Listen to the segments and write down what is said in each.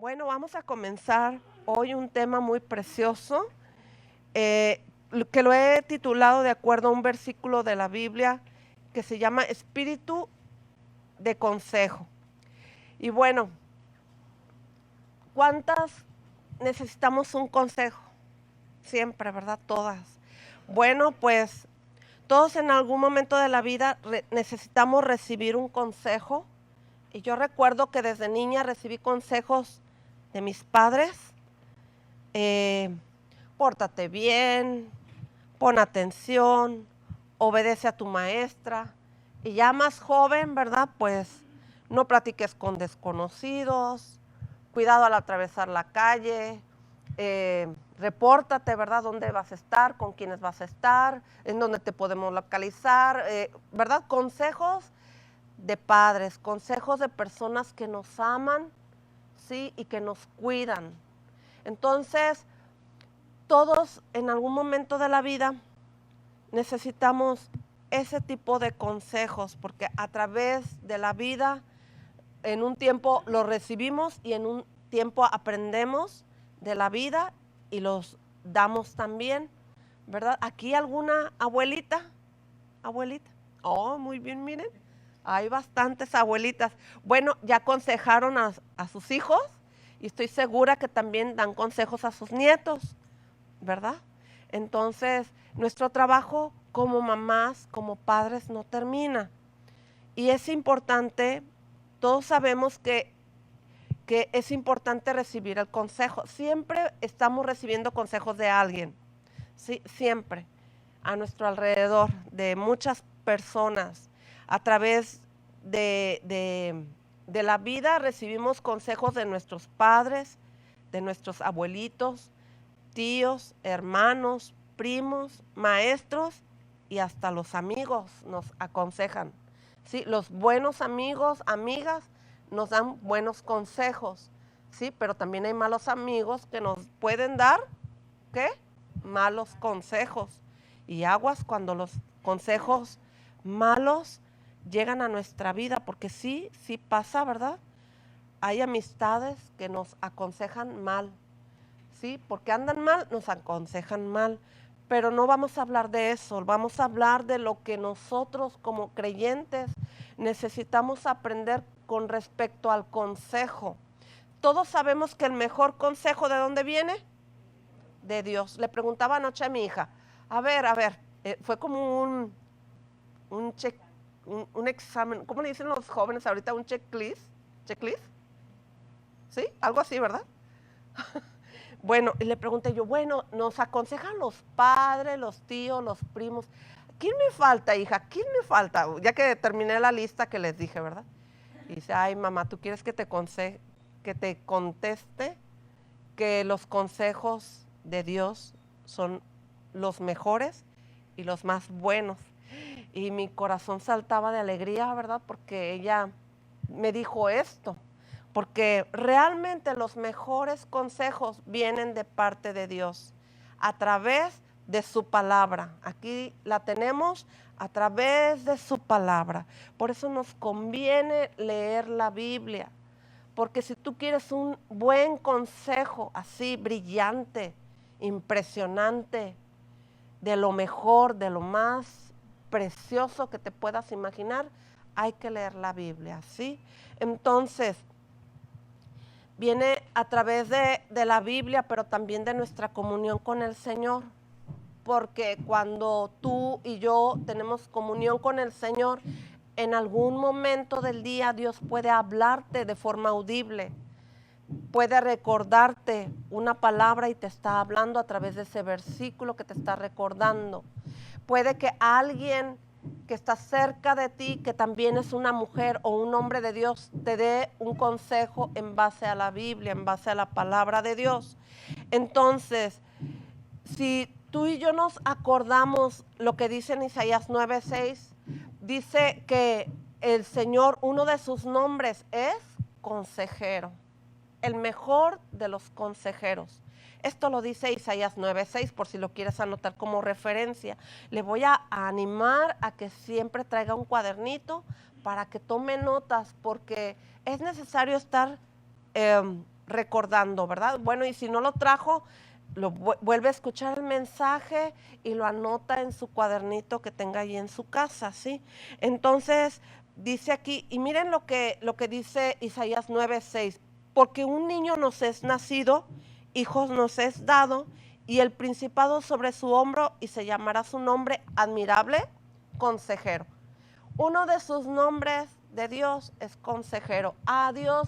Bueno, vamos a comenzar hoy un tema muy precioso, que lo he titulado de acuerdo a un versículo de la Biblia que se llama Espíritu de Consejo. Y bueno, ¿cuántas necesitamos un consejo? Siempre, ¿verdad? Todas. Bueno, pues todos en algún momento de la vida necesitamos recibir un consejo. Y yo recuerdo que desde niña recibí consejos de mis padres. eh, Pórtate bien, pon atención, obedece a tu maestra. Y ya más joven, ¿verdad? Pues no platiques con desconocidos, cuidado al atravesar la calle, repórtate, ¿verdad? ¿Dónde vas a estar? ¿Con quiénes vas a estar? ¿En dónde te podemos localizar? ¿Verdad? Consejos de padres, consejos de personas que nos aman, ¿sí? Y que nos cuidan. Entonces, todos en algún momento de la vida necesitamos ese tipo de consejos, porque a través de la vida, en un tiempo los recibimos y en un tiempo aprendemos de la vida y los damos también, ¿verdad? Aquí alguna abuelita. Oh, muy bien, miren. Hay bastantes abuelitas. Bueno, ya aconsejaron a sus hijos y estoy segura que también dan consejos a sus nietos, ¿verdad? Entonces, nuestro trabajo como mamás, como padres, no termina. Y es importante, todos sabemos que es importante recibir el consejo. Siempre estamos recibiendo consejos de alguien, ¿sí? Siempre, a nuestro alrededor, de muchas personas. A través de la vida recibimos consejos de nuestros padres, de nuestros abuelitos, tíos, hermanos, primos, maestros y hasta los amigos nos aconsejan. ¿Sí? Los buenos amigos, amigas nos dan buenos consejos, ¿sí? Pero también hay malos amigos que nos pueden dar, ¿qué? Malos consejos. Y aguas cuando los consejos malos llegan a nuestra vida, porque sí, sí pasa, ¿verdad? Hay amistades que nos aconsejan mal, ¿sí? Porque andan mal, nos aconsejan mal. Pero no vamos a hablar de eso, vamos a hablar de lo que nosotros como creyentes necesitamos aprender con respecto al consejo. Todos sabemos que el mejor consejo, ¿de dónde viene? De Dios. Le preguntaba anoche a mi hija, a ver, fue como un check, un examen, ¿cómo le dicen los jóvenes ahorita? Un checklist, ¿sí? Algo así, ¿verdad? Bueno, y le pregunté yo, bueno, nos aconsejan los padres, los tíos, los primos. ¿Quién me falta, hija? ¿Quién me falta? Ya que terminé la lista que les dije, ¿verdad? Y dice, ay, mamá, ¿tú quieres que te conteste que los consejos de Dios son los mejores y los más buenos? Y mi corazón saltaba de alegría, ¿verdad? Porque ella me dijo esto, porque realmente los mejores consejos vienen de parte de Dios, a través de su palabra. Aquí la tenemos a través de su palabra. Por eso nos conviene leer la Biblia, porque si tú quieres un buen consejo, así brillante, impresionante, de lo mejor, de lo más precioso que te puedas imaginar, hay que leer la Biblia, ¿sí? Entonces, viene a través de la Biblia, pero también de nuestra comunión con el Señor. Porque cuando tú y yo tenemos comunión con el Señor, en algún momento del día Dios puede hablarte de forma audible, puede recordarte una palabra y te está hablando a través de ese versículo que te está recordando. Puede que alguien que está cerca de ti, que también es una mujer o un hombre de Dios, te dé un consejo en base a la Biblia, en base a la palabra de Dios. Entonces, si tú y yo nos acordamos lo que dice en Isaías 9:6, dice que el Señor, uno de sus nombres es consejero, el mejor de los consejeros. Esto lo dice Isaías 9:6, por si lo quieres anotar como referencia. Le voy a animar a que siempre traiga un cuadernito para que tome notas, porque es necesario estar recordando, ¿verdad? Bueno, y si no lo trajo, vuelve a escuchar el mensaje y lo anota en su cuadernito que tenga ahí en su casa, ¿sí? Entonces, dice aquí, y miren lo que dice Isaías 9:6, porque un niño nos es nacido, hijos nos es dado, y el principado sobre su hombro, y se llamará su nombre admirable, consejero. Uno de sus nombres de Dios es consejero. A Dios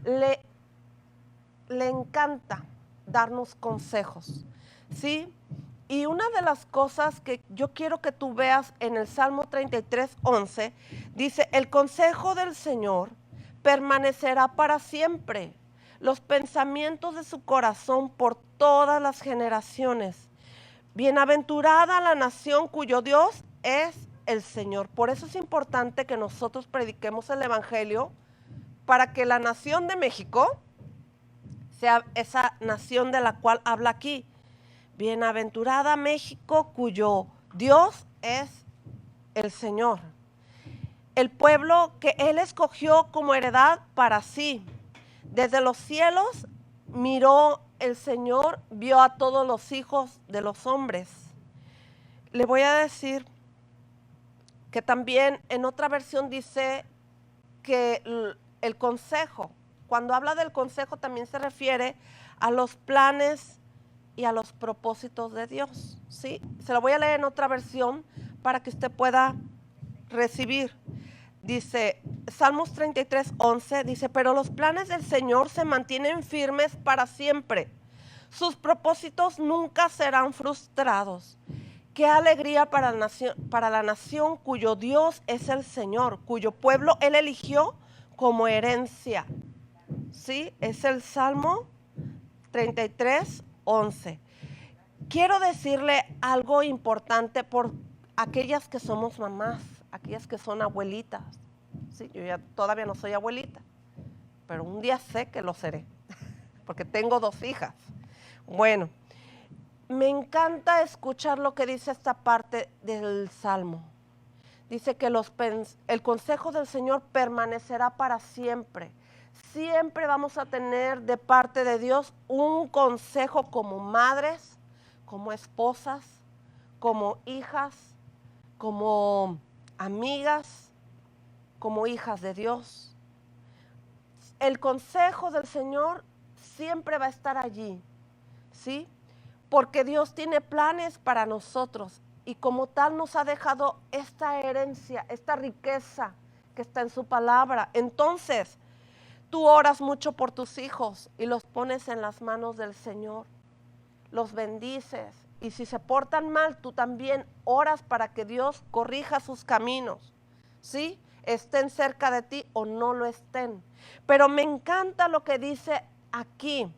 le encanta darnos consejos, ¿sí? Y una de las cosas que yo quiero que tú veas en el Salmo 33:11, dice, el consejo del Señor permanecerá para siempre, los pensamientos de su corazón por todas las generaciones. Bienaventurada la nación cuyo Dios es el Señor. Por eso es importante que nosotros prediquemos el Evangelio, para que la nación de México sea esa nación de la cual habla aquí. Bienaventurada México cuyo Dios es el Señor. El pueblo que Él escogió como heredad para sí. Desde los cielos miró el Señor, vio a todos los hijos de los hombres. Le voy a decir que también en otra versión dice que el consejo, cuando habla del consejo también se refiere a los planes y a los propósitos de Dios, ¿sí? Se lo voy a leer en otra versión para que usted pueda recibir. Dice, Salmos 33:11, dice, pero los planes del Señor se mantienen firmes para siempre. Sus propósitos nunca serán frustrados. Qué alegría para la nación cuyo Dios es el Señor, cuyo pueblo Él eligió como herencia. ¿Sí? Es el Salmo 33:11. Quiero decirle algo importante por aquellas que somos mamás, aquellas que son abuelitas. ¿Sí? Yo ya todavía no soy abuelita, pero un día sé que lo seré, porque tengo 2 hijas. Bueno, me encanta escuchar lo que dice esta parte del Salmo. Dice que el consejo del Señor permanecerá para siempre. Siempre vamos a tener de parte de Dios un consejo como madres, como esposas, como hijas, como amigas, como hijas de Dios. El consejo del Señor siempre va a estar allí, ¿sí? Porque Dios tiene planes para nosotros y como tal nos ha dejado esta herencia, esta riqueza que está en su palabra. Entonces, tú oras mucho por tus hijos y los pones en las manos del Señor, los bendices, y si se portan mal, tú también oras para que Dios corrija sus caminos, ¿sí? Estén cerca de ti o no lo estén. Pero me encanta lo que dice aquí.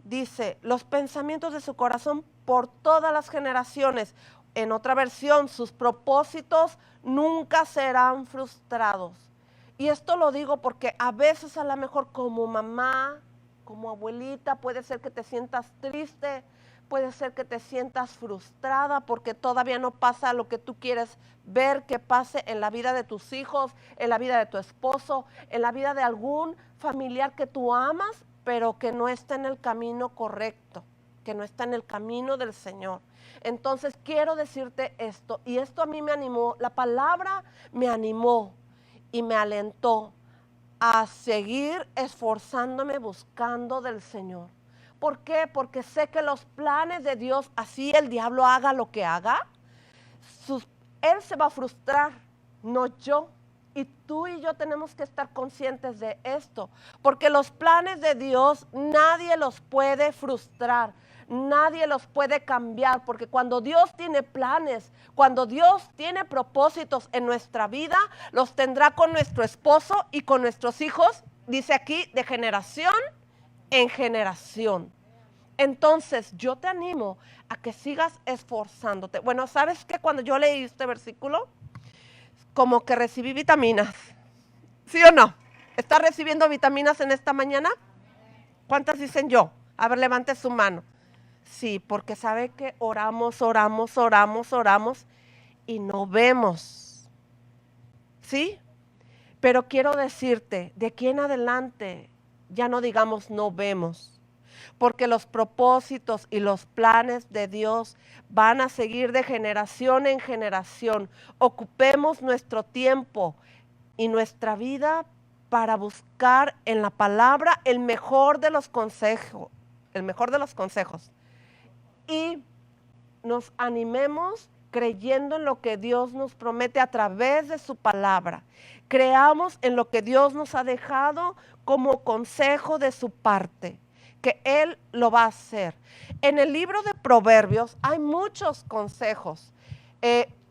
Dice, los pensamientos de su corazón por todas las generaciones. En otra versión, sus propósitos nunca serán frustrados. Y esto lo digo porque a veces a lo mejor como mamá, como abuelita, puede ser que te sientas triste, puede ser que te sientas frustrada porque todavía no pasa lo que tú quieres ver que pase en la vida de tus hijos, en la vida de tu esposo, en la vida de algún familiar que tú amas, pero que no está en el camino correcto, que no está en el camino del Señor. Entonces quiero decirte esto, y esto a mí me animó, la palabra me animó y me alentó a seguir esforzándome buscando del Señor. ¿Por qué? Porque sé que los planes de Dios, así el diablo haga lo que haga, él se va a frustrar, no yo. Y tú y yo tenemos que estar conscientes de esto, porque los planes de Dios nadie los puede frustrar, nadie los puede cambiar, porque cuando Dios tiene planes, cuando Dios tiene propósitos en nuestra vida, los tendrá con nuestro esposo y con nuestros hijos, dice aquí, de generación en generación. Entonces yo te animo a que sigas esforzándote. Bueno, ¿sabes qué? Cuando yo leí este versículo, como que recibí vitaminas. ¿Sí o no? ¿Estás recibiendo vitaminas en esta mañana? ¿Cuántas dicen yo? A ver, levante su mano. Sí, porque sabe que oramos y no vemos. ¿Sí? Pero quiero decirte, de aquí en adelante, ya no digamos no vemos, porque los propósitos y los planes de Dios van a seguir de generación en generación. Ocupemos nuestro tiempo y nuestra vida para buscar en la palabra el mejor de los consejos, y nos animemos creyendo en lo que Dios nos promete a través de su palabra. Creamos en lo que Dios nos ha dejado como consejo de su parte, que Él lo va a hacer. En el libro de Proverbios hay muchos consejos.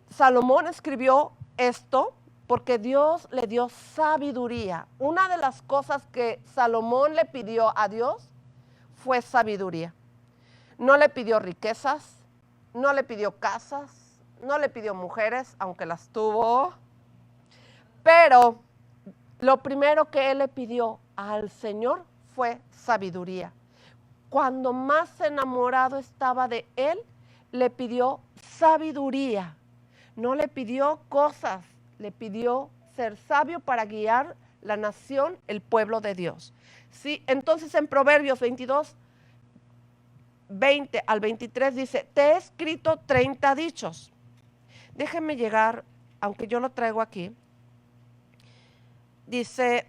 Salomón escribió esto porque Dios le dio sabiduría. Una de las cosas que Salomón le pidió a Dios fue sabiduría. No le pidió riquezas, no le pidió casas, no le pidió mujeres, aunque las tuvo, pero lo primero que él le pidió al Señor fue sabiduría. Cuando más enamorado estaba de él, le pidió sabiduría. No le pidió cosas, le pidió ser sabio para guiar la nación, el pueblo de Dios. ¿Sí? Entonces en Proverbios 22, 20 al 23 dice, te he escrito 30 dichos. Déjenme llegar, aunque yo lo traigo aquí. Dice,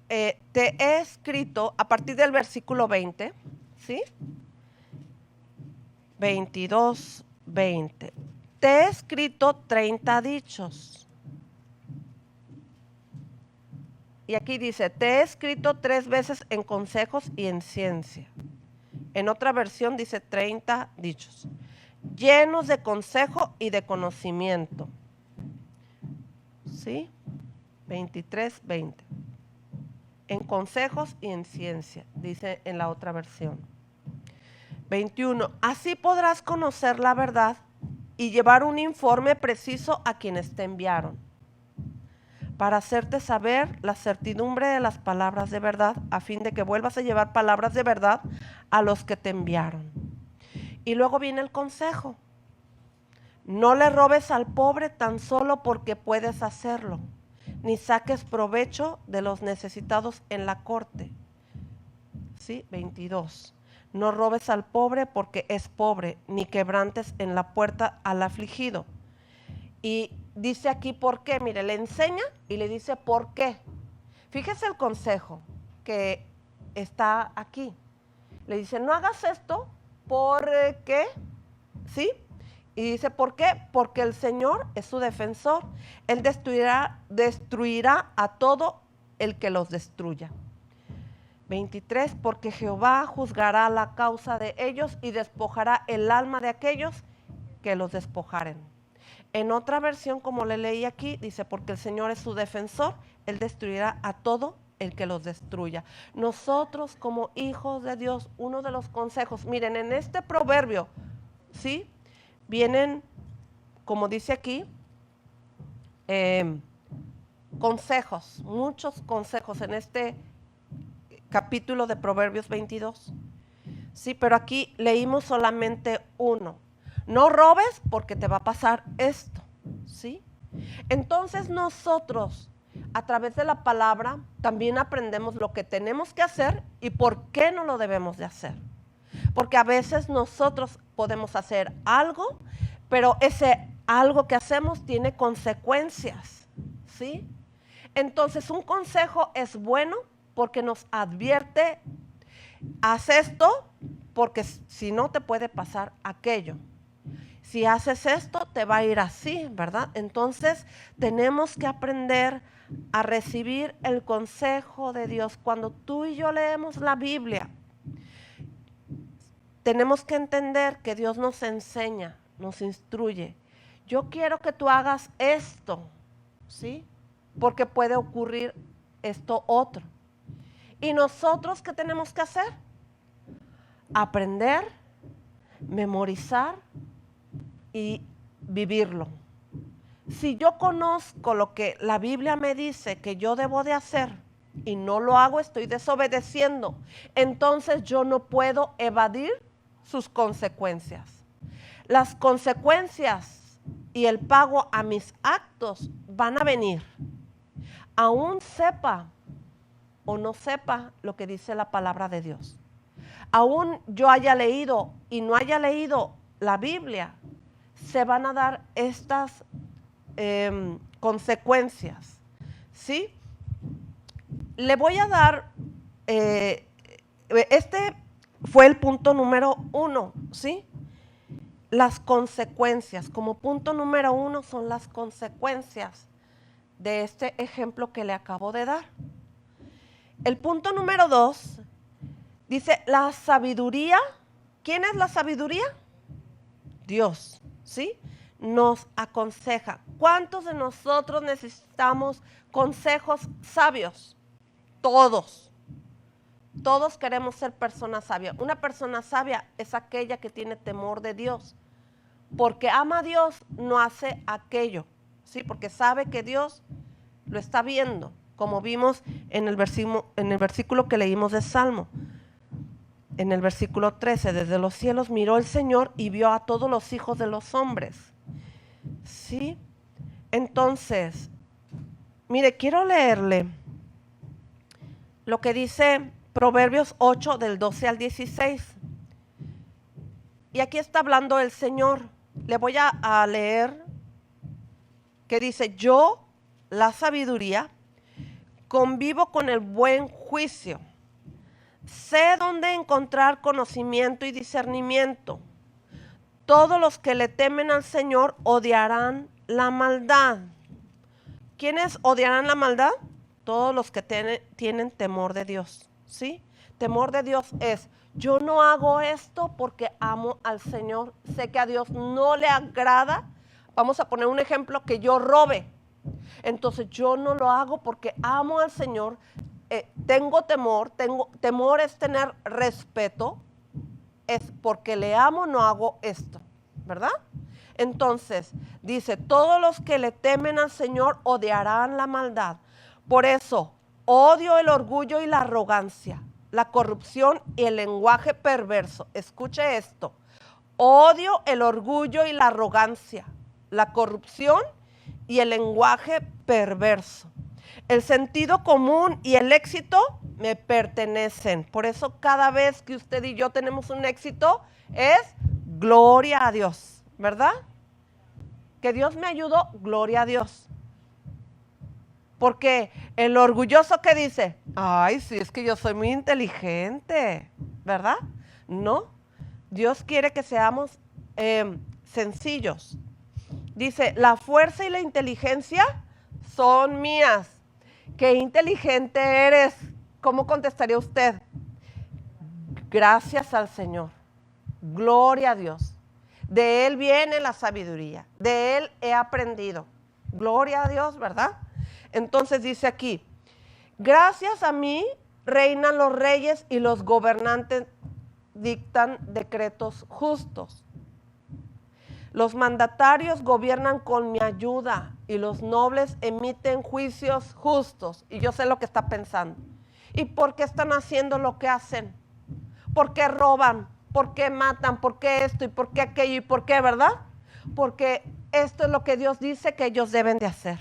te he escrito a partir del versículo 20, ¿sí? 22, 20. Te he escrito 30 dichos. Y aquí dice, te he escrito 3 veces en consejos y en ciencia. En otra versión dice 30 dichos, llenos de consejo y de conocimiento. ¿Sí? 23, 20. En consejos y en ciencia, dice en la otra versión. 21. Así podrás conocer la verdad y llevar un informe preciso a quienes te enviaron, para hacerte saber la certidumbre de las palabras de verdad, a fin de que vuelvas a llevar palabras de verdad a los que te enviaron. Y luego viene el consejo. No le robes al pobre tan solo porque puedes hacerlo, ni saques provecho de los necesitados en la corte. ¿Sí? 22. No robes al pobre porque es pobre, ni quebrantes en la puerta al afligido. Y dice aquí por qué, mire, le enseña y le dice por qué. Fíjese el consejo que está aquí. Le dice, no hagas esto porque, ¿sí? Y dice, ¿por qué? Porque el Señor es su defensor. Él destruirá a todo el que los destruya. 23, porque Jehová juzgará la causa de ellos y despojará el alma de aquellos que los despojaren. En otra versión, como le leí aquí, dice, porque el Señor es su defensor, Él destruirá a todo el que los destruya. Nosotros como hijos de Dios, uno de los consejos, miren, en este proverbio, ¿sí? Vienen, como dice aquí, consejos, muchos consejos en este capítulo de Proverbios 22. Sí, pero aquí leímos solamente uno. No robes porque te va a pasar esto, ¿sí? Entonces nosotros, a través de la palabra, también aprendemos lo que tenemos que hacer y por qué no lo debemos de hacer. Porque a veces nosotros podemos hacer algo, pero ese algo que hacemos tiene consecuencias, ¿sí? Entonces un consejo es bueno porque nos advierte, haz esto porque si no te puede pasar aquello. Si haces esto, te va a ir así, ¿verdad? Entonces, tenemos que aprender a recibir el consejo de Dios. Cuando tú y yo leemos la Biblia, tenemos que entender que Dios nos enseña, nos instruye. Yo quiero que tú hagas esto, ¿sí? Porque puede ocurrir esto otro. ¿Y nosotros qué tenemos que hacer? Aprender, memorizar y vivirlo. Si yo conozco lo que la Biblia me dice que yo debo de hacer y no lo hago, estoy desobedeciendo. Entonces yo no puedo evadir sus consecuencias. Las consecuencias y el pago a mis actos van a venir. aún sepa o no sepa lo que dice la palabra de Dios. Aún yo haya leído y no haya leído la Biblia, se van a dar estas consecuencias, ¿sí? Le voy a dar, este fue el punto número 1, ¿sí? Las consecuencias, como punto número 1 son las consecuencias de este ejemplo que le acabo de dar. El punto número 2 dice la sabiduría. ¿Quién es la sabiduría? Dios, ¿sí? Nos aconseja. ¿Cuántos de nosotros necesitamos consejos sabios? Todos. Todos queremos ser personas sabias. Una persona sabia es aquella que tiene temor de Dios. Porque ama a Dios, no hace aquello, ¿sí? Porque sabe que Dios lo está viendo, como vimos en el versículo que leímos de Salmo. En el versículo 13, desde los cielos miró el Señor y vio a todos los hijos de los hombres. ¿Sí? Entonces, mire, quiero leerle lo que dice Proverbios 8 del 12 al 16. Y aquí está hablando el Señor. Le voy a leer que dice, yo, la sabiduría, convivo con el buen juicio. Sé dónde encontrar conocimiento y discernimiento. Todos los que le temen al Señor odiarán la maldad. ¿Quiénes odiarán la maldad? Todos los que tienen temor de Dios, ¿sí? Temor de Dios es, yo no hago esto porque amo al Señor. Sé que a Dios no le agrada. Vamos a poner un ejemplo, que yo robe. Entonces yo no lo hago porque amo al Señor. Tengo temor es tener respeto, es porque le amo, no hago esto, ¿verdad? Entonces, dice, todos los que le temen al Señor odiarán la maldad. Por eso, odio el orgullo y la arrogancia, la corrupción y el lenguaje perverso. Escuche esto, odio el orgullo y la arrogancia, la corrupción y el lenguaje perverso. El sentido común y el éxito me pertenecen. Por eso cada vez que usted y yo tenemos un éxito es gloria a Dios, ¿verdad? Que Dios me ayudó, gloria a Dios. Porque el orgulloso que dice, ay, sí, es que yo soy muy inteligente, ¿verdad? No, Dios quiere que seamos sencillos. Dice, la fuerza y la inteligencia son mías. ¡Qué inteligente eres! ¿Cómo contestaría usted? Gracias al Señor. Gloria a Dios. De Él viene la sabiduría. De Él he aprendido. Gloria a Dios, ¿verdad? Entonces dice aquí, gracias a mí reinan los reyes y los gobernantes dictan decretos justos. Los mandatarios gobiernan con mi ayuda y los nobles emiten juicios justos. Y yo sé lo que está pensando. ¿Y por qué están haciendo lo que hacen? ¿Por qué roban? ¿Por qué matan? ¿Por qué esto? ¿Y por qué aquello? ¿Y por qué, verdad? Porque esto es lo que Dios dice que ellos deben de hacer.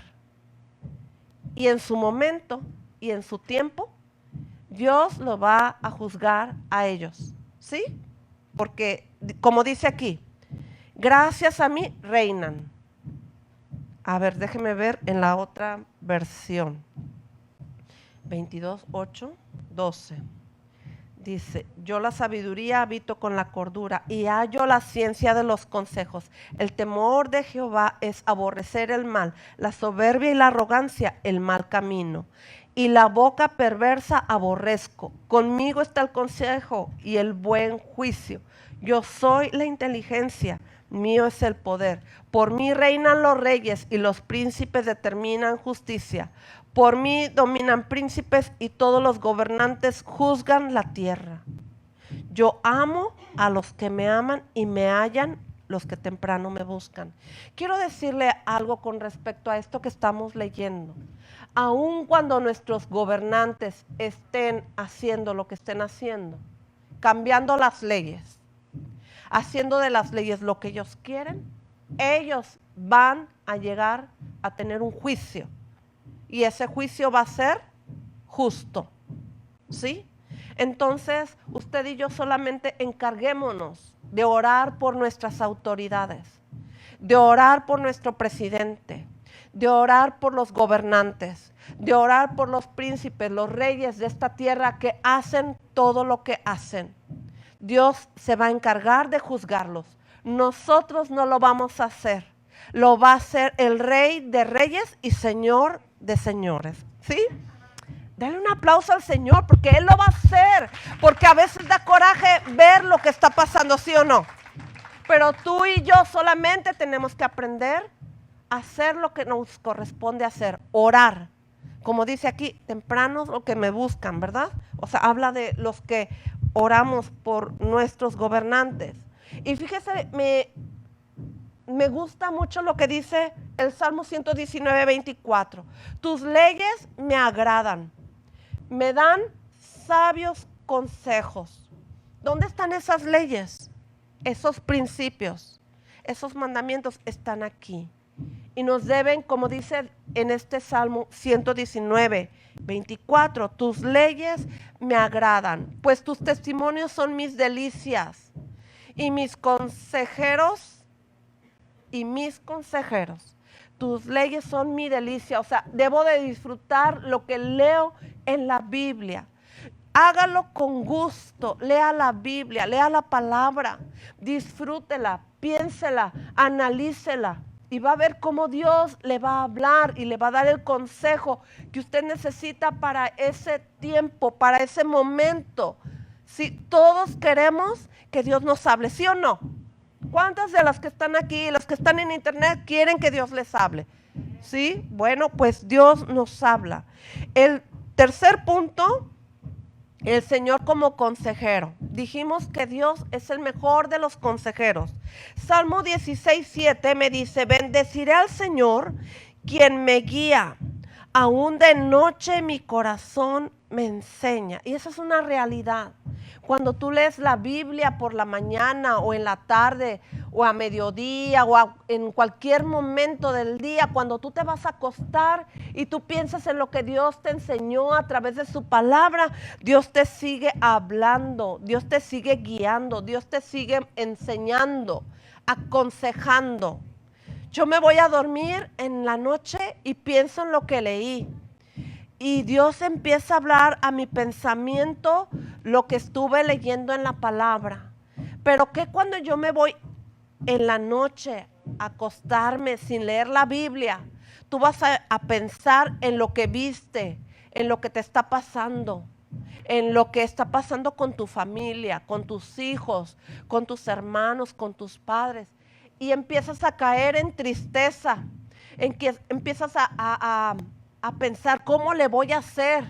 Y en su momento y en su tiempo, Dios lo va a juzgar a ellos. ¿Sí? Porque, como dice aquí, gracias a mí reinan. A ver, déjeme ver en la otra versión. 22, 8, 12. Dice, yo la sabiduría habito con la cordura y hallo la ciencia de los consejos. El temor de Jehová es aborrecer el mal, la soberbia y la arrogancia, el mal camino. Y la boca perversa aborrezco. Conmigo está el consejo y el buen juicio. Yo soy la inteligencia. Mío es el poder. Por mí reinan los reyes y los príncipes determinan justicia. Por mí dominan príncipes y todos los gobernantes juzgan la tierra. Yo amo a los que me aman y me hallan los que temprano me buscan. Quiero decirle algo con respecto a esto que estamos leyendo. Aun cuando nuestros gobernantes estén haciendo lo que estén haciendo, cambiando las leyes, haciendo de las leyes lo que ellos quieren, ellos van a llegar a tener un juicio. y ese juicio va a ser justo, ¿sí? Entonces, usted y yo solamente encarguémonos de orar por nuestras autoridades, de orar por nuestro presidente, de orar por los gobernantes, de orar por los príncipes, los reyes de esta tierra que hacen todo lo que hacen. Dios se va a encargar de juzgarlos. Nosotros no lo vamos a hacer. Lo va a hacer el Rey de Reyes y Señor de Señores. ¿Sí? Dale un aplauso al Señor porque Él lo va a hacer. Porque a veces da coraje ver lo que está pasando, ¿sí o no? Pero tú y yo solamente tenemos que aprender a hacer lo que nos corresponde hacer. Orar. Como dice aquí, temprano lo que me buscan, ¿verdad? O sea, habla de los que oramos por nuestros gobernantes. Y fíjese, me gusta mucho lo que dice el Salmo 119, 24. Tus leyes me agradan, me dan sabios consejos. ¿Dónde están esas leyes? Esos principios, esos mandamientos están aquí. Y nos deben, como dice en este Salmo 119, 24, tus leyes me agradan, pues tus testimonios son mis delicias. Y mis consejeros, tus leyes son mi delicia. O sea, debo de disfrutar lo que leo en la Biblia. Hágalo con gusto, lea la Biblia, lea la palabra, disfrútela, piénsela, analícela. Y va a ver cómo Dios le va a hablar y le va a dar el consejo que usted necesita para ese tiempo, para ese momento. Si todos queremos que Dios nos hable, ¿sí o no? ¿Cuántas de las que están aquí, los que están en internet, quieren que Dios les hable? ¿Sí? Bueno, pues Dios nos habla. El tercer punto, el Señor como consejero. Dijimos que Dios es el mejor de los consejeros. Salmo 16, 7 me dice, bendeciré al Señor, quien me guía. Aún de noche mi corazón me enseña. Y esa es una realidad. Cuando tú lees la Biblia por la mañana o en la tarde o a mediodía o en cualquier momento del día, cuando tú te vas a acostar y tú piensas en lo que Dios te enseñó a través de su palabra, Dios te sigue hablando, Dios te sigue guiando, Dios te sigue enseñando, aconsejando. Yo me voy a dormir en la noche y pienso en lo que leí. Y Dios empieza a hablar a mi pensamiento lo que estuve leyendo en la palabra. Pero que cuando yo me voy en la noche a acostarme sin leer la Biblia, tú vas a pensar en lo que viste, en lo que te está pasando, en lo que está pasando con tu familia, con tus hijos, con tus hermanos, con tus padres. Y empiezas a caer en tristeza, en que empiezas a pensar cómo le voy a hacer.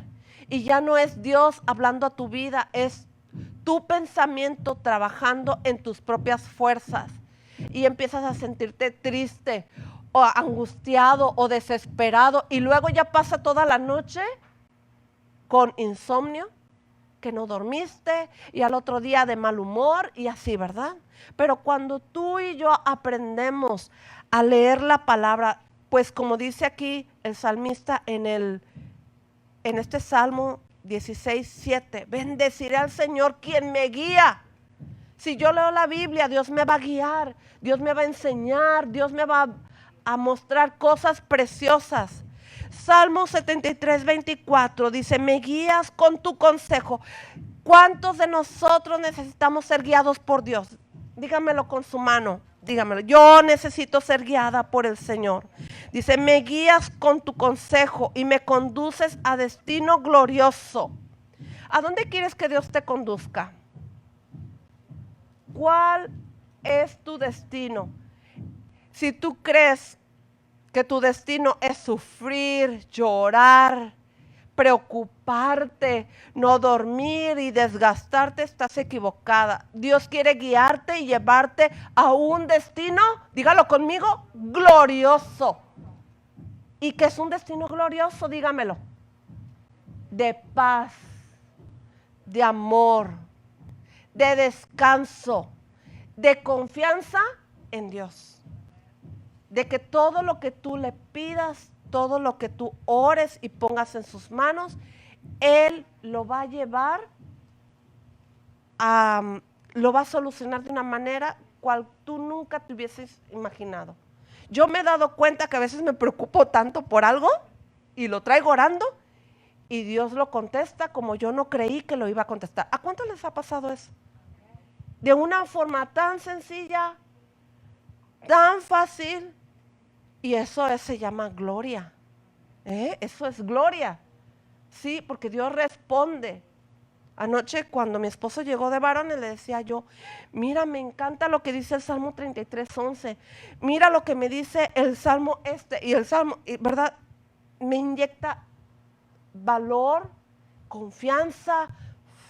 Y ya no es Dios hablando a tu vida, es tu pensamiento trabajando en tus propias fuerzas. Y empiezas a sentirte triste o angustiado o desesperado. Y luego ya pasa toda la noche con insomnio, que no dormiste, y al otro día de mal humor y así, ¿verdad? Pero cuando tú y yo aprendemos a leer la palabra, pues como dice aquí el salmista en este Salmo 16, 7, bendeciré al Señor quien me guía. Si yo leo la Biblia, Dios me va a guiar, Dios me va a enseñar, Dios me va a mostrar cosas preciosas. Salmo 73, 24 dice, me guías con tu consejo. ¿Cuántos de nosotros necesitamos ser guiados por Dios? Dígamelo con su mano, dígamelo. Yo necesito ser guiada por el Señor. Dice, me guías con tu consejo y me conduces a destino glorioso. ¿A dónde quieres que Dios te conduzca? ¿Cuál es tu destino? Si tú crees que tu destino es sufrir, llorar, preocuparte, no dormir y desgastarte, estás equivocada. Dios quiere guiarte y llevarte a un destino, dígalo conmigo, glorioso. ¿Y qué es un destino glorioso? Dígamelo. De paz, de amor, de descanso, de confianza en Dios. De que todo lo que tú le pidas, todo lo que tú ores y pongas en sus manos, Él lo va a llevar lo va a solucionar de una manera cual tú nunca te hubieses imaginado. Yo me he dado cuenta que a veces me preocupo tanto por algo y lo traigo orando y Dios lo contesta como yo no creí que lo iba a contestar. ¿A cuántos les ha pasado eso? De una forma tan sencilla, tan fácil, y eso se llama gloria. Eso es gloria. Sí, porque Dios responde. Anoche cuando mi esposo llegó de varones le decía yo, mira, me encanta lo que dice el Salmo 33:11, mira lo que me dice el Salmo y el Salmo, ¿verdad? Me inyecta valor, confianza,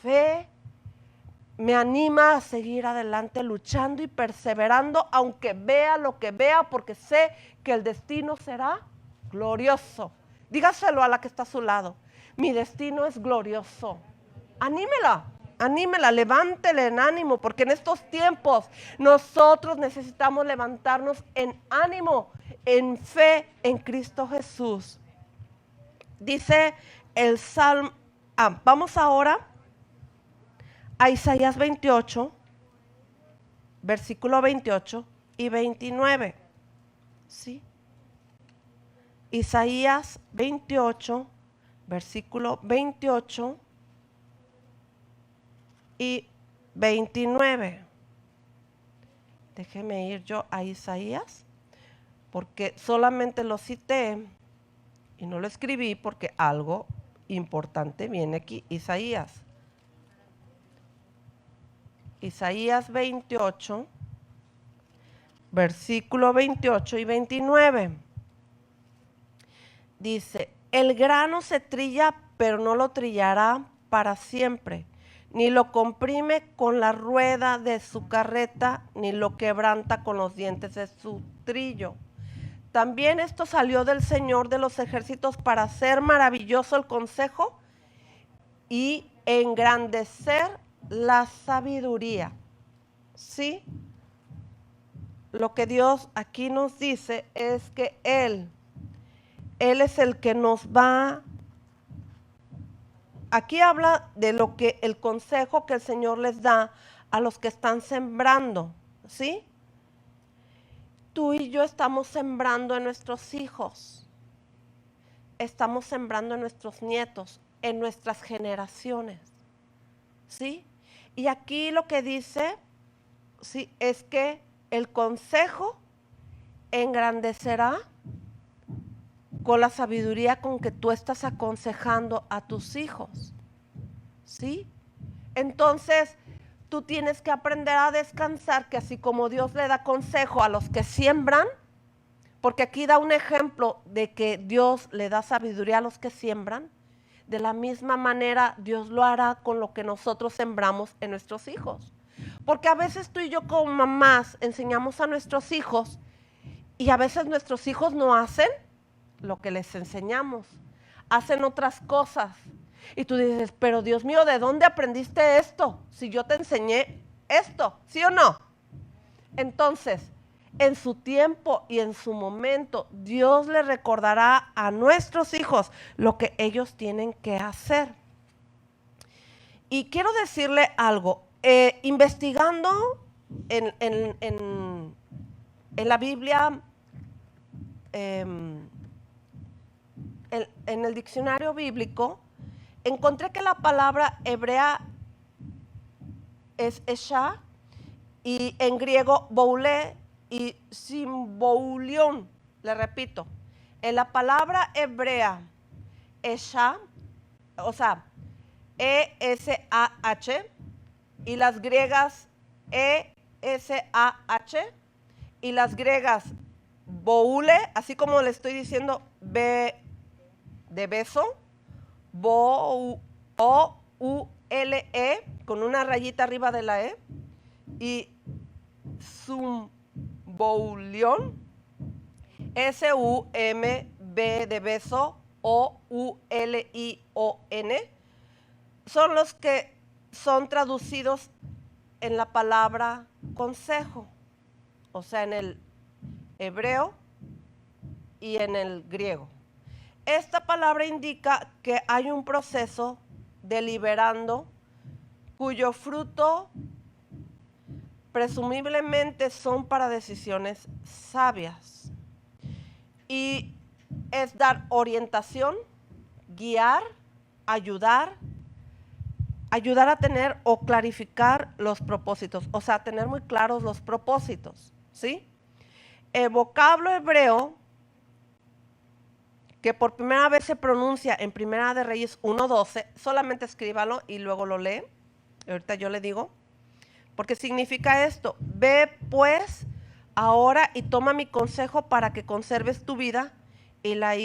fe, me anima a seguir adelante luchando y perseverando, aunque vea lo que vea, porque sé que el destino será glorioso. Dígaselo a la que está a su lado, mi destino es glorioso. Anímela, levántele en ánimo, porque en estos tiempos nosotros necesitamos levantarnos en ánimo, en fe en Cristo Jesús. Dice el Salmo, vamos ahora a Isaías 28, versículo 28 y 29. ¿Sí? Isaías 28, versículo 28 y 29. Déjeme ir yo a Isaías, porque solamente lo cité y no lo escribí porque algo importante viene aquí. Isaías 28, versículo 28 y 29. Dice, el grano se trilla, pero no lo trillará para siempre, ni lo comprime con la rueda de su carreta, ni lo quebranta con los dientes de su trillo. También esto salió del Señor de los ejércitos para hacer maravilloso el consejo y engrandecer la sabiduría. ¿Sí? Lo que Dios aquí nos dice es que Él es el que nos va. Aquí habla de lo que el consejo que el Señor les da a los que están sembrando, ¿sí? Tú y yo estamos sembrando en nuestros hijos, estamos sembrando en nuestros nietos, en nuestras generaciones, ¿sí? Y aquí lo que dice, ¿sí?, es que el consejo engrandecerá con la sabiduría con que tú estás aconsejando a tus hijos, ¿sí? Entonces, tú tienes que aprender a descansar, que así como Dios le da consejo a los que siembran, porque aquí da un ejemplo de que Dios le da sabiduría a los que siembran, de la misma manera Dios lo hará con lo que nosotros sembramos en nuestros hijos. Porque a veces tú y yo como mamás enseñamos a nuestros hijos y a veces nuestros hijos no hacen lo que les enseñamos, hacen otras cosas. Y tú dices, pero Dios mío, ¿de dónde aprendiste esto? Si yo te enseñé esto, ¿sí o no? Entonces, en su tiempo y en su momento, Dios le recordará a nuestros hijos lo que ellos tienen que hacer. Y quiero decirle algo, investigando en la Biblia, en el diccionario bíblico, encontré que la palabra hebrea es esha, y en griego boulé y simboulion. Le repito, en la palabra hebrea esha, o sea, E-S-A-H, y las griegas E-S-A-H, y las griegas boule, así como le estoy diciendo, B de beso, O-U-L-E, con una rayita arriba de la E, y Sumboulion, S-U-M-B de beso, O-U-L-I-O-N, son los que son traducidos en la palabra consejo, o sea, en el hebreo y en el griego, esta palabra indica que hay un proceso deliberando cuyo fruto presumiblemente son para decisiones sabias. Y es dar orientación, guiar, ayudar a tener o clarificar los propósitos, o sea, tener muy claros los propósitos, ¿sí? El vocablo hebreo que por primera vez se pronuncia en Primera de Reyes 1:12, solamente escríbalo y luego lo lee. Ahorita yo le digo, porque significa esto: ve pues ahora y toma mi consejo para que conserves tu vida y la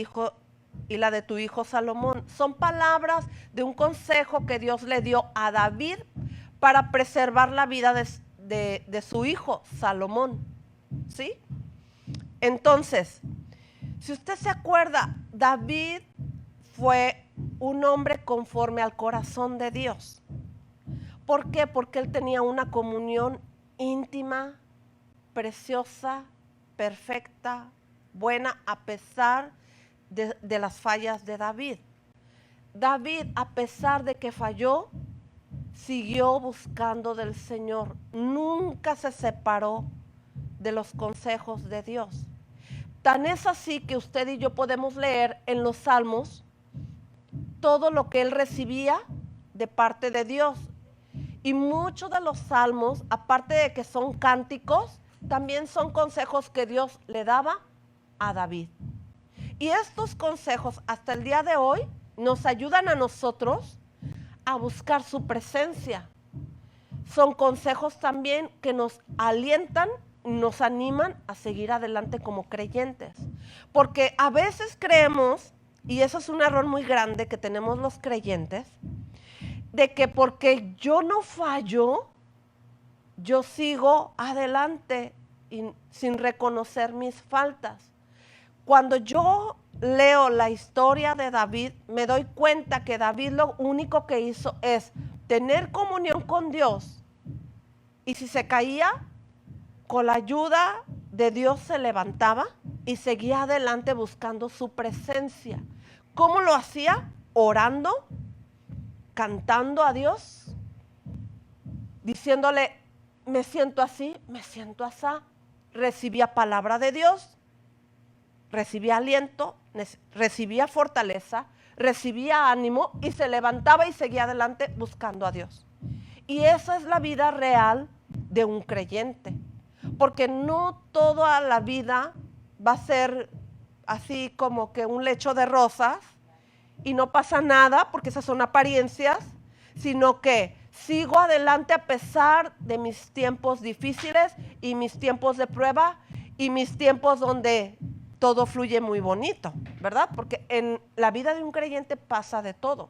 de tu hijo Salomón. Son palabras de un consejo que Dios le dio a David para preservar la vida de su hijo Salomón, ¿sí? Entonces, si usted se acuerda, David fue un hombre conforme al corazón de Dios. ¿Por qué? Porque él tenía una comunión íntima, preciosa, perfecta, buena, a pesar de las fallas de David. David, a pesar de que falló, siguió buscando del Señor. Nunca se separó de los consejos de Dios. Tan es así que usted y yo podemos leer en los Salmos todo lo que él recibía de parte de Dios. Y muchos de los salmos, aparte de que son cánticos, también son consejos que Dios le daba a David. Y estos consejos hasta el día de hoy nos ayudan a nosotros a buscar su presencia. Son consejos también que nos alientan, nos animan a seguir adelante como creyentes. Porque a veces creemos, y eso es un error muy grande que tenemos los creyentes, de que porque yo no fallo, yo sigo adelante sin reconocer mis faltas. Cuando yo leo la historia de David, me doy cuenta que David lo único que hizo es tener comunión con Dios, y si se caía, con la ayuda de Dios se levantaba y seguía adelante buscando su presencia. ¿Cómo lo hacía? Orando, cantando a Dios, diciéndole: me siento así, me siento asá. Recibía palabra de Dios, recibía aliento, recibía fortaleza, recibía ánimo y se levantaba y seguía adelante buscando a Dios. Y esa es la vida real de un creyente, porque no toda la vida va a ser así como que un lecho de rosas y no pasa nada, porque esas son apariencias, sino que sigo adelante a pesar de mis tiempos difíciles y mis tiempos de prueba y mis tiempos donde todo fluye muy bonito, ¿verdad? Porque en la vida de un creyente pasa de todo.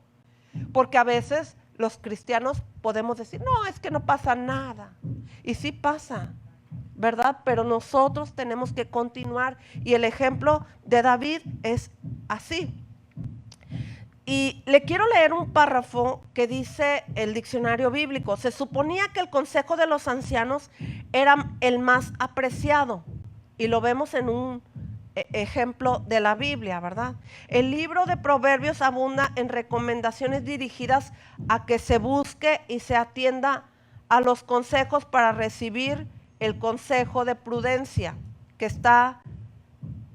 Porque a veces los cristianos podemos decir: no, es que no pasa nada. Y sí pasa, ¿verdad? Pero nosotros tenemos que continuar. Y el ejemplo de David es así. Y le quiero leer un párrafo que dice el diccionario bíblico. Se suponía que el consejo de los ancianos era el más apreciado. Y lo vemos en un ejemplo de la Biblia, ¿verdad? El libro de Proverbios abunda en recomendaciones dirigidas a que se busque y se atienda a los consejos para recibir el consejo de prudencia, que está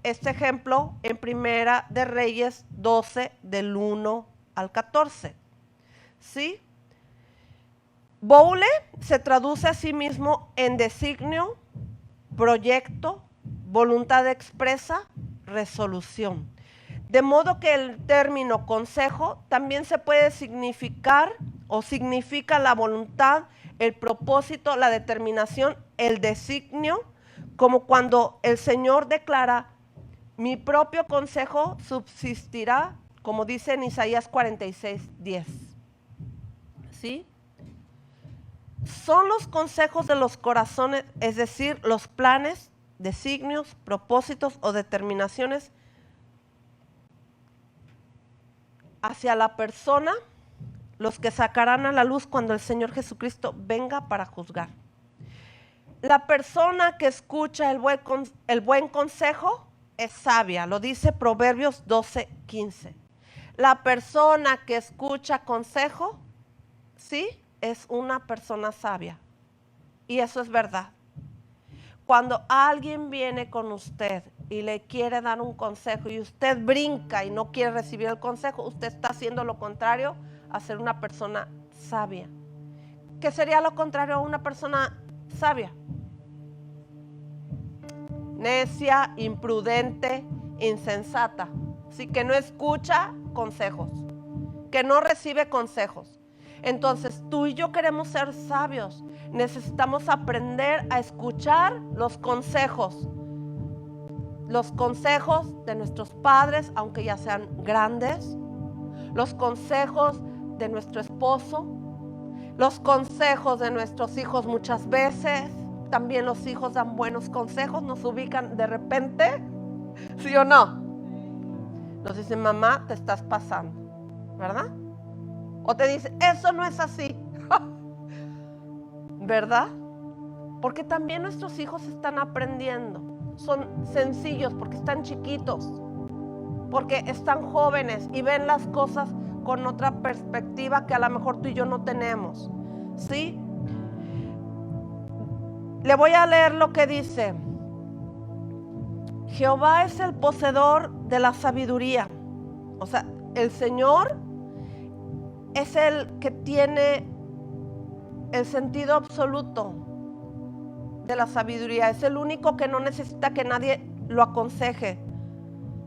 este ejemplo en Primera de Reyes 12 del 1 al 14. ¿Sí? Boule se traduce a sí mismo en designio, proyecto, voluntad expresa, resolución. De modo que el término consejo también se puede significar o significa la voluntad, el propósito, la determinación, el designio, como cuando el Señor declara: mi propio consejo subsistirá, como dice en Isaías 46:10. ¿Sí? Son los consejos de los corazones, es decir, los planes, designios, propósitos o determinaciones hacia la persona, los que sacarán a la luz cuando el Señor Jesucristo venga para juzgar. La persona que escucha el buen consejo es sabia. Lo dice Proverbios 12:15. La persona que escucha consejo, sí, es una persona sabia. Y eso es verdad. Cuando alguien viene con usted y le quiere dar un consejo y usted brinca y no quiere recibir el consejo, usted está haciendo lo contrario a ser una persona sabia. ¿Qué sería lo contrario a una persona sabia? Necia, imprudente, insensata. Así que no escucha consejos, que no recibe consejos. Entonces tú y yo queremos ser sabios. Necesitamos aprender a escuchar los consejos de nuestros padres, aunque ya sean grandes, los consejos de nuestro esposo, los consejos de nuestros hijos muchas veces. También los hijos dan buenos consejos, nos ubican de repente, ¿sí o no? Nos dicen, mamá, te estás pasando, ¿verdad? O te dicen, eso no es así, ¿verdad? Porque también nuestros hijos están aprendiendo. Son sencillos porque están chiquitos, porque están jóvenes y ven las cosas con otra perspectiva que a lo mejor tú y yo no tenemos, ¿sí? Le voy a leer lo que dice. Jehová es el poseedor de la sabiduría. O sea, el Señor es el que tiene el sentido absoluto de la sabiduría. Es el único que no necesita que nadie lo aconseje.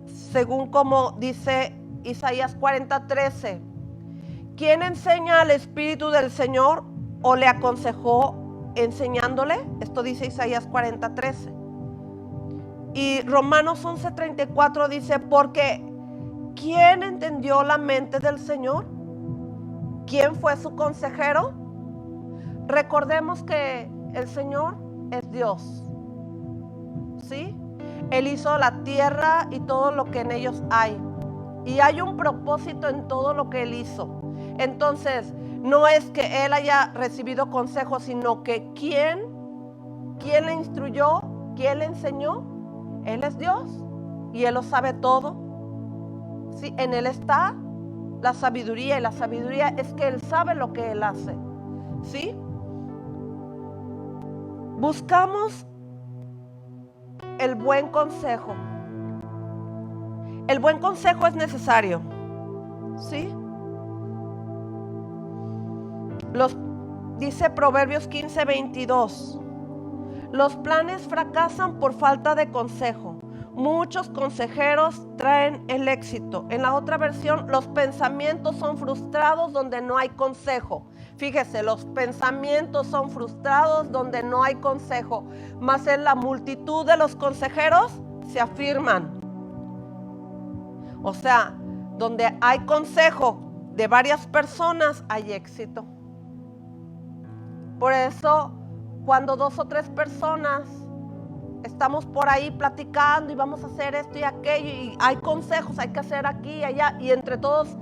Según como dice Isaías 40:13. ¿Quién enseña al Espíritu del Señor o le aconsejó enseñándole? Esto dice Isaías 40:13. Y Romanos 11:34 dice, porque ¿quién entendió la mente del Señor? ¿Quién fue su consejero? Recordemos que el Señor es Dios, ¿sí? Él hizo la tierra y todo lo que en ellos hay. Y hay un propósito en todo lo que Él hizo. Entonces, no es que Él haya recibido consejos, sino que ¿quién le instruyó? ¿Quién le enseñó? Él es Dios y Él lo sabe todo. ¿Sí? En Él está la sabiduría, y la sabiduría es que Él sabe lo que Él hace. ¿Sí? Buscamos el buen consejo. El buen consejo es necesario. ¿Sí? Dice Proverbios 15:22. Los planes fracasan por falta de consejo. Muchos consejeros traen el éxito. En la otra versión, los pensamientos son frustrados donde no hay consejo. Fíjese, los pensamientos son frustrados donde no hay consejo. Mas en la multitud de los consejeros se afirman. O sea, donde hay consejo de varias personas hay éxito. Por eso, cuando 2 o 3 personas estamos por ahí platicando y vamos a hacer esto y aquello, y hay consejos, hay que hacer aquí y allá, y entre todos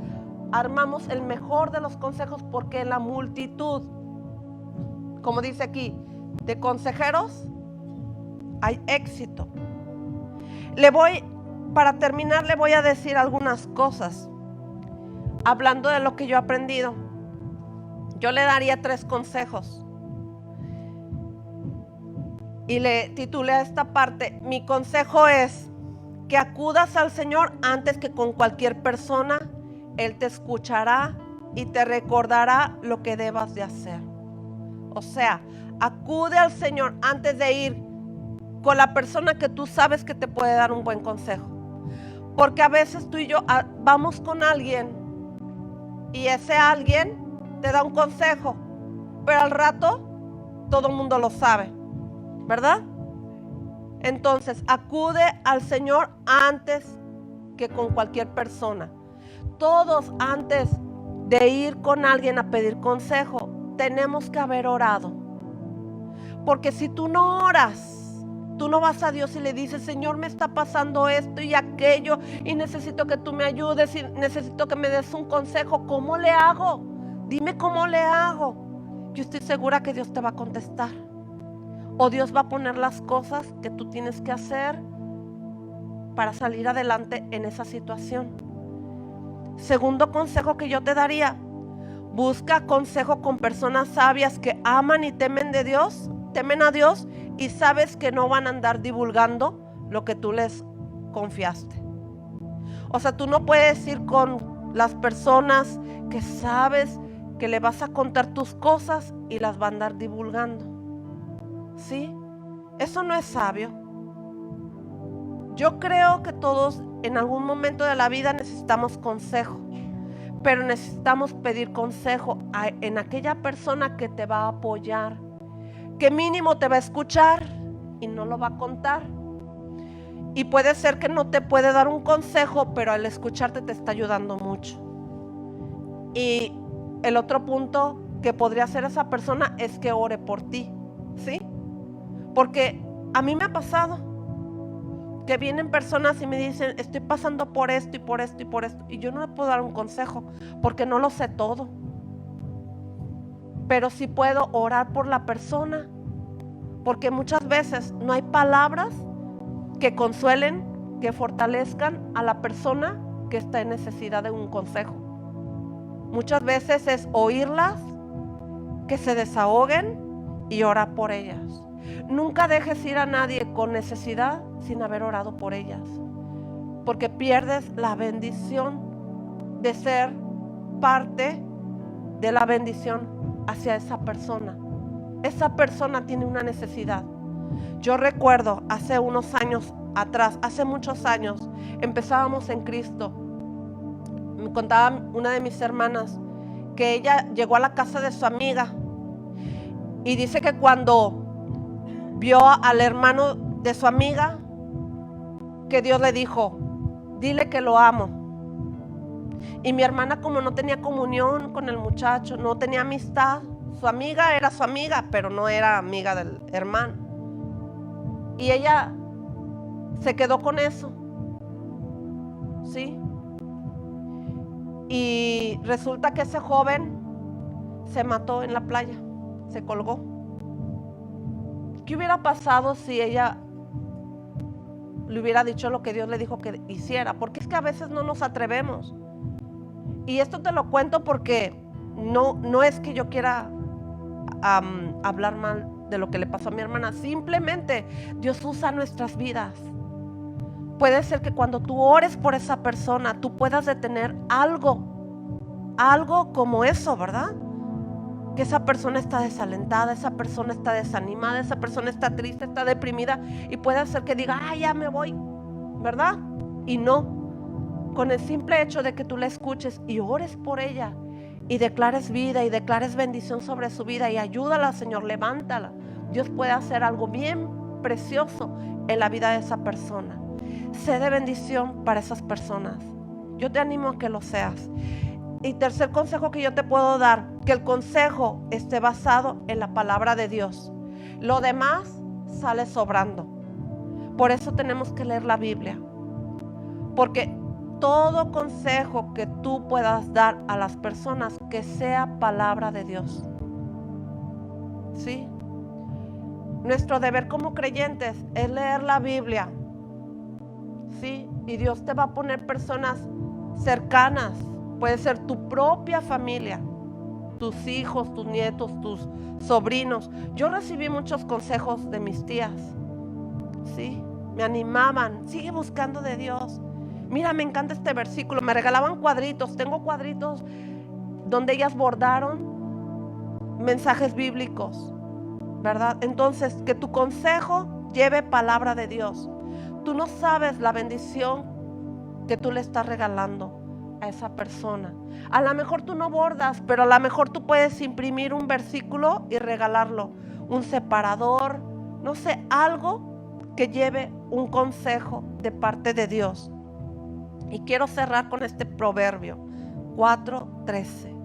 armamos el mejor de los consejos, porque en la multitud, como dice aquí, de consejeros hay éxito. Para terminar, le voy a decir algunas cosas, hablando de lo que yo he aprendido. Yo le daría 3 consejos. Y le titulé a esta parte, mi consejo es que acudas al Señor antes que con cualquier persona. Él te escuchará y te recordará lo que debas de hacer. O sea, acude al Señor antes de ir con la persona que tú sabes que te puede dar un buen consejo. Porque a veces tú y yo vamos con alguien y ese alguien te da un consejo, pero al rato todo el mundo lo sabe, ¿verdad? Entonces, acude al Señor antes que con cualquier persona. Todos, antes de ir con alguien a pedir consejo, tenemos que haber orado. Porque si tú no oras, tú no vas a Dios y le dices, Señor, me está pasando esto y aquello, y necesito que tú me ayudes, y necesito que me des un consejo. ¿Cómo le hago? Dime cómo le hago. Yo estoy segura que Dios te va a contestar. O Dios va a poner las cosas que tú tienes que hacer para salir adelante en esa situación. Segundo consejo que yo te daría: busca consejo con personas sabias que aman y temen a Dios, y sabes que no van a andar divulgando lo que tú les confiaste. O sea, tú no puedes ir con las personas que sabes que le vas a contar tus cosas y las va a andar divulgando. ¿Sí? Eso no es sabio. Yo creo que todos en algún momento de la vida necesitamos consejo, pero necesitamos pedir consejo en aquella persona que te va a apoyar, que mínimo te va a escuchar y no lo va a contar. Y puede ser que no te puede dar un consejo, pero al escucharte te está ayudando mucho. Y el otro punto que podría hacer esa persona es que ore por ti, ¿sí? Porque a mí me ha pasado que vienen personas y me dicen: estoy pasando por esto y por esto y por esto, y yo no le puedo dar un consejo porque no lo sé todo, pero sí puedo orar por la persona, porque muchas veces no hay palabras que consuelen, que fortalezcan a la persona que está en necesidad de un consejo. Muchas veces es oírlas, que se desahoguen y orar por ellas. Nunca dejes ir a nadie con necesidad sin haber orado por ellas, porque pierdes la bendición de ser parte de la bendición hacia esa persona. Esa persona tiene una necesidad. Yo recuerdo hace unos años atrás, hace muchos años, empezábamos en Cristo. Me contaba una de mis hermanas que ella llegó a la casa de su amiga y dice que cuando vio al hermano de su amiga, que Dios le dijo: dile que lo amo. Y mi hermana, como no tenía comunión con el muchacho, no tenía amistad, su amiga era su amiga, pero no era amiga del hermano, y ella se quedó con eso, ¿sí? Y resulta que ese joven se mató en la playa, se colgó. ¿Qué hubiera pasado si ella le hubiera dicho lo que Dios le dijo que hiciera? Porque es que a veces no nos atrevemos. Y esto te lo cuento porque no es que yo quiera hablar mal de lo que le pasó a mi hermana. Simplemente Dios usa nuestras vidas. Puede ser que cuando tú ores por esa persona, tú puedas detener algo como eso, ¿verdad? Que esa persona está desalentada, esa persona está desanimada, esa persona está triste, está deprimida, y puede hacer que diga: ya me voy, ¿verdad? Y no, con el simple hecho de que tú la escuches y ores por ella y declares vida y declares bendición sobre su vida y ayúdala, Señor, levántala, Dios puede hacer algo bien precioso en la vida de esa persona. Sé de bendición para esas personas. Yo te animo a que lo seas. Y tercer consejo que yo te puedo dar: que el consejo esté basado en la palabra de Dios. Lo demás sale sobrando. Por eso tenemos que leer la Biblia, porque todo consejo que tú puedas dar a las personas, que sea palabra de Dios. ¿Sí? Nuestro deber como creyentes es leer la Biblia. ¿Sí? Y Dios te va a poner personas cercanas. Puede ser tu propia familia, tus hijos, tus nietos, tus sobrinos. Yo recibí muchos consejos de mis tías. ¿Sí? Me animaban: sigue buscando de Dios. Mira, me encanta este versículo. Me regalaban cuadritos. Tengo cuadritos donde ellas bordaron mensajes bíblicos, ¿verdad? Entonces, que tu consejo lleve palabra de Dios. Tú no sabes la bendición que tú le estás regalando a esa persona. A lo mejor tú no bordas, pero a lo mejor tú puedes imprimir un versículo y regalarlo, un separador, no sé, algo que lleve un consejo de parte de Dios. Y quiero cerrar con este proverbio 4:13.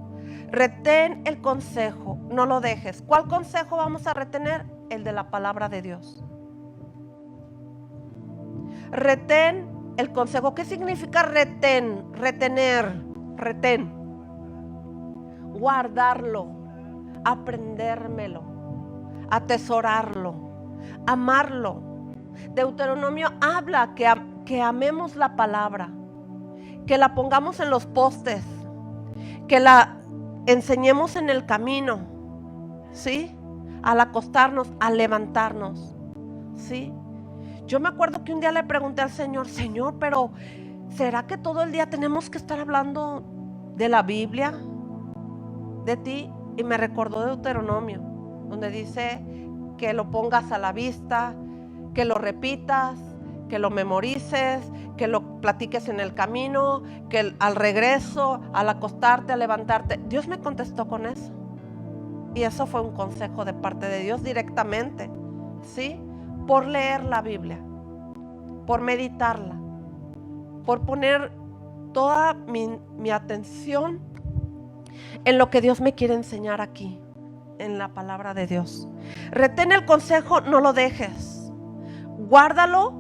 Retén el consejo, no lo dejes. ¿Cuál consejo vamos a retener? El de la palabra de Dios. Retén el consejo. ¿Qué significa retén? Retener, retén. Guardarlo, aprendérmelo, atesorarlo, amarlo. Deuteronomio habla que que amemos la palabra, que la pongamos en los postes, que la enseñemos en el camino, ¿sí? Al acostarnos, al levantarnos, ¿sí? Yo me acuerdo que un día le pregunté al Señor, Señor, pero ¿será que todo el día tenemos que estar hablando de la Biblia, de ti? Y me recordó Deuteronomio, donde dice que lo pongas a la vista, que lo repitas, que lo memorices, que lo platiques en el camino, que al regreso, al acostarte, al levantarte. Dios me contestó con eso. Y eso fue un consejo de parte de Dios directamente, ¿sí? Por leer la Biblia, por meditarla, por poner toda mi atención en lo que Dios me quiere enseñar aquí, en la palabra de Dios. Retén el consejo, no lo dejes. Guárdalo,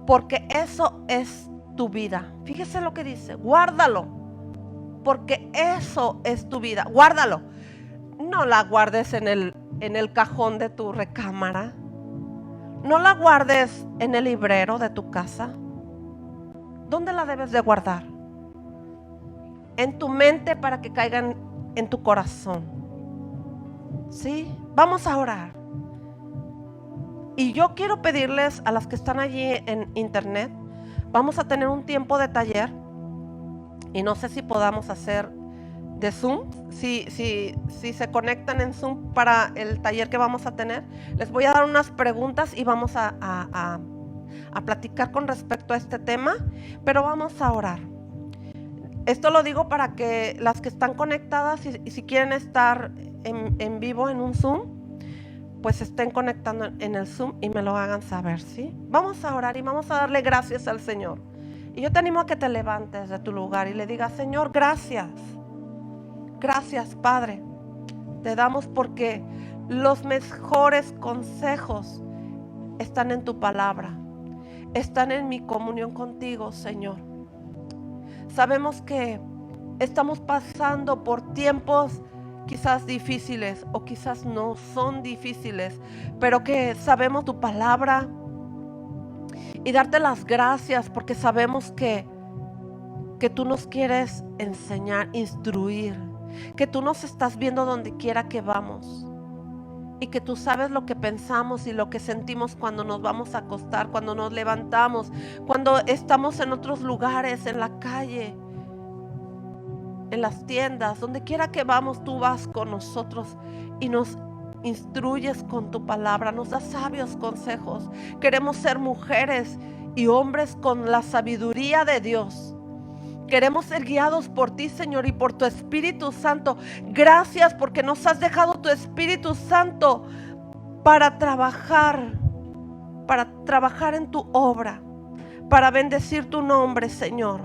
porque eso es tu vida. Fíjese lo que dice, guárdalo, porque eso es tu vida. Guárdalo. No la guardes en el cajón de tu recámara. No la guardes en el librero de tu casa. ¿Dónde la debes de guardar? En tu mente, para que caigan en tu corazón. ¿Sí? Vamos a orar. Y yo quiero pedirles a las que están allí en internet, vamos a tener un tiempo de taller. Y no sé si podamos hacer de Zoom, si se conectan en Zoom para el taller que vamos a tener. Les voy a dar unas preguntas y vamos a platicar con respecto a este tema, pero vamos a orar. Esto lo digo para que las que están conectadas y si quieren estar en vivo en un Zoom, pues estén conectando en el Zoom y me lo hagan saber, ¿sí? Vamos a orar y vamos a darle gracias al Señor. Y yo te animo a que te levantes de tu lugar y le digas, Señor, gracias. Gracias, Padre. Te damos porque los mejores consejos están en tu palabra. Están en mi comunión contigo, Señor. Sabemos que estamos pasando por tiempos quizás difíciles o quizás no son difíciles, pero que sabemos tu palabra y darte las gracias porque sabemos que tú nos quieres enseñar, instruir, que tú nos estás viendo donde quiera que vamos y que tú sabes lo que pensamos y lo que sentimos cuando nos vamos a acostar, cuando nos levantamos, cuando estamos en otros lugares, en la calle, en las tiendas, donde quiera que vamos, tú vas con nosotros y nos instruyes con tu palabra, nos das sabios consejos. Queremos ser mujeres y hombres con la sabiduría de Dios. Queremos ser guiados por ti, Señor, y por tu Espíritu Santo. Gracias porque nos has dejado tu Espíritu Santo para trabajar en tu obra, para bendecir tu nombre, Señor,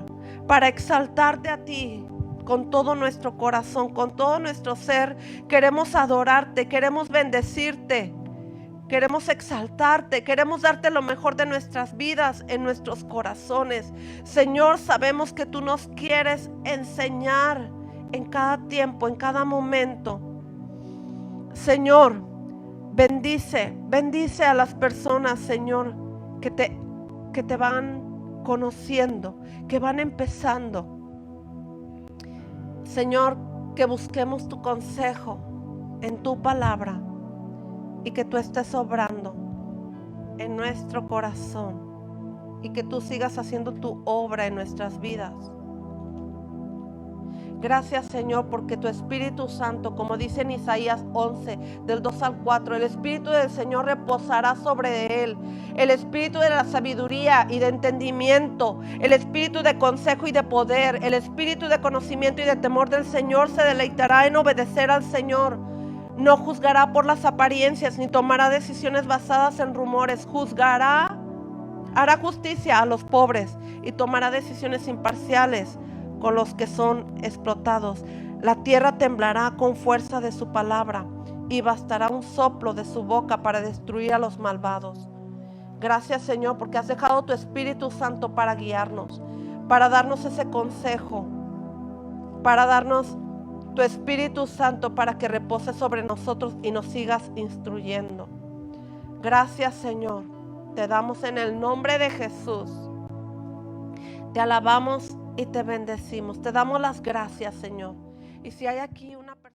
para exaltarte a ti con todo nuestro corazón, con todo nuestro ser. Queremos adorarte, queremos bendecirte. Queremos exaltarte, queremos darte lo mejor de nuestras vidas, en nuestros corazones. Señor, sabemos que tú nos quieres enseñar en cada tiempo, en cada momento. Señor, bendice a las personas, Señor, que te van conociendo, que van empezando. Señor, que busquemos tu consejo en tu palabra. Y que tú estés obrando en nuestro corazón. Y que tú sigas haciendo tu obra en nuestras vidas. Gracias, Señor, porque tu Espíritu Santo, como dice en Isaías 11, del 2 al 4, el Espíritu del Señor reposará sobre él. El Espíritu de la sabiduría y de entendimiento, el Espíritu de consejo y de poder, el Espíritu de conocimiento y de temor del Señor se deleitará en obedecer al Señor. No juzgará por las apariencias, ni tomará decisiones basadas en rumores. Hará justicia a los pobres y tomará decisiones imparciales con los que son explotados. La tierra temblará con fuerza de su palabra y bastará un soplo de su boca para destruir a los malvados. Gracias, Señor, porque has dejado tu Espíritu Santo para guiarnos, para darnos ese consejo, para darnos tu Espíritu Santo para que repose sobre nosotros y nos sigas instruyendo. Gracias, Señor. Te damos en el nombre de Jesús. Te alabamos y te bendecimos. Te damos las gracias, Señor. Y si hay aquí una persona